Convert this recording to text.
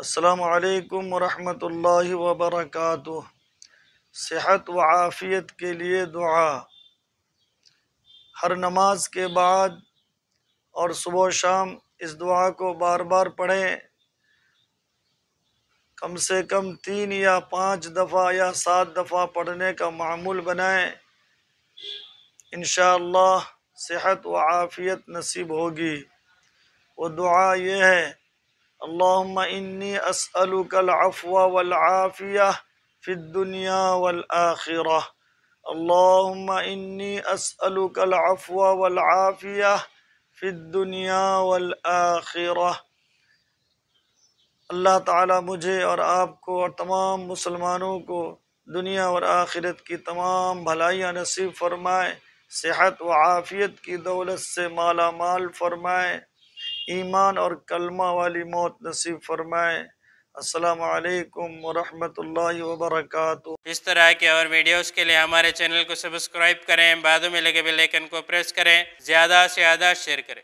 السلام علیکم ورحمۃ اللہ وبرکاتہ۔ صحت و عافیت کے لیے دعا ہر نماز کے بعد اور صبح و شام اس دعا کو بار بار پڑھیں، کم سے کم 3 یا 5 دفعہ یا 7 دفعہ پڑھنے کا معمول بنائیں، انشاءاللہ صحت و عافیت نصیب ہوگی۔ وہ دعا یہ ہے: اللہم انی اسألک العفو والعافیہ فی الدنیا والآخرہ۔ اللہم انی اسألک العفو والعافیہ فی الدنیا والآخرہ۔ اللہ تعالی مجھے اور آپ کو اور تمام مسلمانوں کو دنیا اور آخرت کی تمام بھلائیاں نصیب فرمائے، صحت و عافیت کی دولت سے مالا مال فرمائے، ایمان اور کلمہ والی موت نصیب فرمائے۔ السلام علیکم ورحمۃ اللہ وبرکاتہ۔ اس طرح کے اور ویڈیوز کے لیے ہمارے چینل کو سبسکرائب کریں، بعدوں میں لگے بیل آئیکن کو پریس کریں، زیادہ سے زیادہ شیئر کریں۔